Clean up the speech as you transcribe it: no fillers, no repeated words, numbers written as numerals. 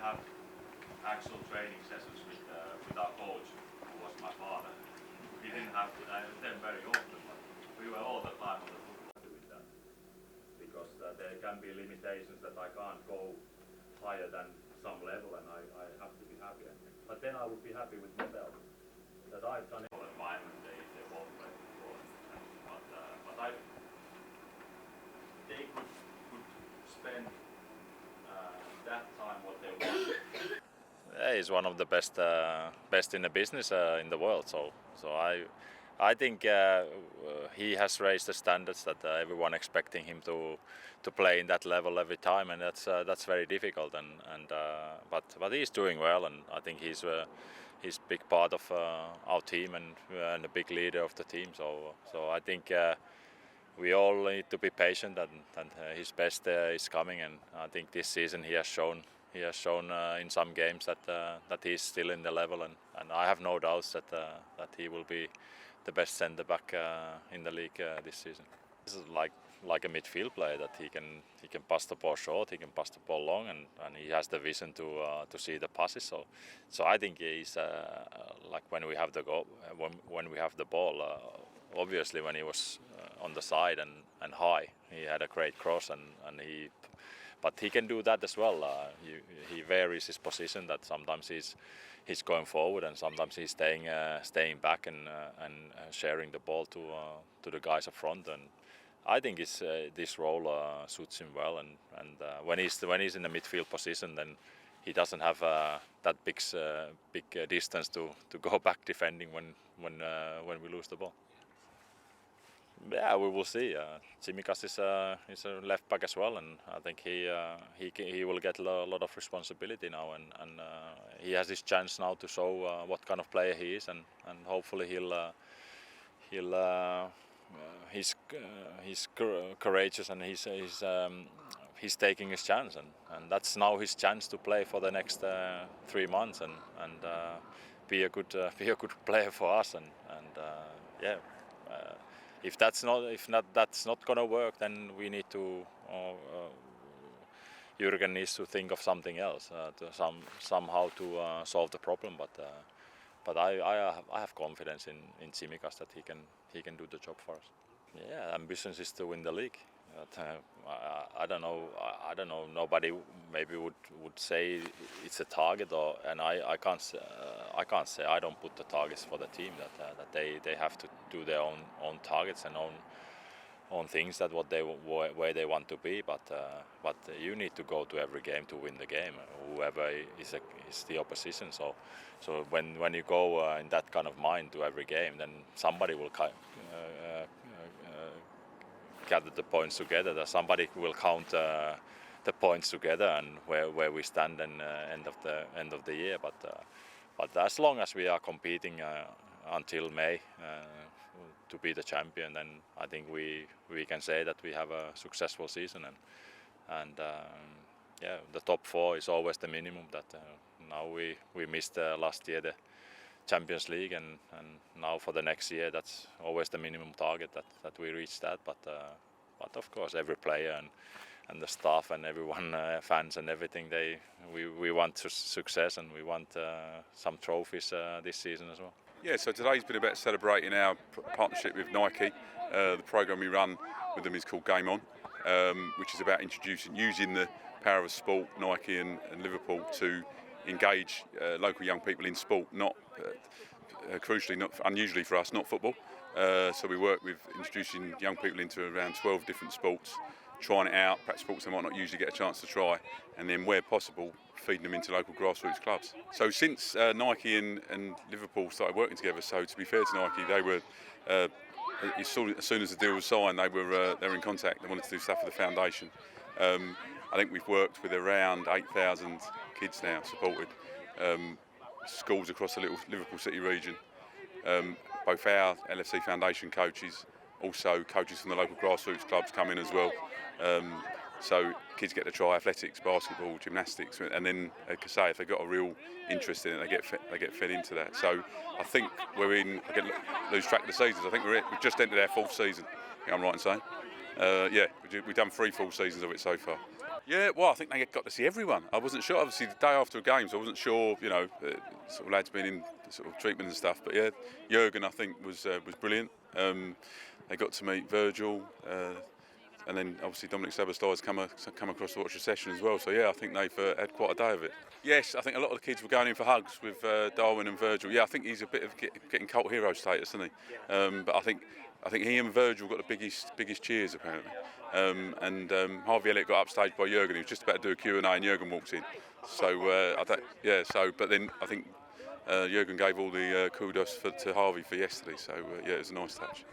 have actual training sessions with our coach, who was my father. We didn't have them very often, but we were all the time on the football with that. Because there can be limitations that I can't go higher than some level, and I have to be happy. But then I would be happy with myself that I've done it. Environment they both play before, but they could spend that time what they want. Yeah, he's one of the best in the business in the world. So I think he has raised the standards that everyone expecting him to play in that level every time, and that's very difficult. But he's doing well, and I think he's a big part of our team and a big leader of the team. So I think we all need to be patient, and his best is coming. And I think this season he has shown in some games that he's still in the level, and I have no doubts that he will be the best centre back in the league this season. This is like a midfield player, that he can pass the ball short, he can pass the ball long, and he has the vision to see the passes. So I think he's like when we have the goal, when we have the ball. Obviously, when he was on the side and high, he had a great cross, but he can do that as well. He varies his position. That sometimes he's going forward, and sometimes he's staying back and sharing the ball to the guys up front. And I think this role suits him well. And when he's in the midfield position, then he doesn't have that big distance to go back defending when we lose the ball. Yeah, we will see. Tsimikas is a left back as well, and I think he will get a lot of responsibility now, and he has his chance now to show what kind of player he is, and hopefully he's courageous, and he's taking his chance, and that's now his chance to play for the next 3 months and be a good player for us, and yeah. If that's not going to work, then we need to. Jürgen needs to think of something else somehow to solve the problem. But I have confidence in Tsimikas that he can do the job for us. Yeah, ambitions is to win the league. I don't know. Nobody maybe would say it's a target, and I can't say. I don't put the targets for the team that they have to do their own targets and own things that where they want to be. But you need to go to every game to win the game. Whoever is the opposition. So when you go in that kind of mind to every game, then somebody will gather the points together. That somebody will count the points together and where we stand in end of the year. But as long as we are competing until May to be the champion, then I think we can say that we have a successful season. And yeah, the top 4 is always the minimum. That now we missed last year the Champions League, and now for the next year that's always the minimum target that we reach that. But of course every player and the staff and everyone, fans and everything, we want success, and we want some trophies this season as well. Yeah, so today's been about celebrating our partnership with Nike. The programme we run with them is called Game On, which is about using the power of sport, Nike and Liverpool, to engage local young people in sport, not crucially, not unusually for us, not football. So we work with introducing young people into around 12 different sports, trying it out, perhaps sports they might not usually get a chance to try, and then where possible feeding them into local grassroots clubs. So since Nike and Liverpool started working together, so to be fair to Nike, they were as soon as the deal was signed, they were in contact. They wanted to do stuff for the foundation. I think we've worked with around 8,000 kids now, supported schools across the little Liverpool City region. Both our LFC Foundation coaches, also coaches from the local grassroots clubs come in as well. So kids get to try athletics, basketball, gymnastics, and then, like I say, if they've got a real interest in it, they get fed into that. So I think we're in. I lose track of the seasons. I think we've just entered our 4th season. I'm right in saying. Yeah, we've done 3 full seasons of it so far. Yeah, well, I think they got to see everyone. I wasn't sure, obviously, the day after games, I wasn't sure, sort of lads being in sort of treatment and stuff. But yeah, Jurgen, I think, was brilliant. They got to meet Virgil, and then obviously Dominic Szoboszlai's come across to watch the session as well. So yeah, I think they've had quite a day of it. Yes, I think a lot of the kids were going in for hugs with Darwin and Virgil. Yeah, I think he's a bit of getting cult hero status, isn't he? But I think he and Virgil got the biggest cheers apparently. And Harvey Elliott got upstaged by Jurgen. He was just about to do a Q&A and Jurgen walked in. So but then I think Jurgen gave all the kudos to Harvey for yesterday. So yeah, it was a nice touch.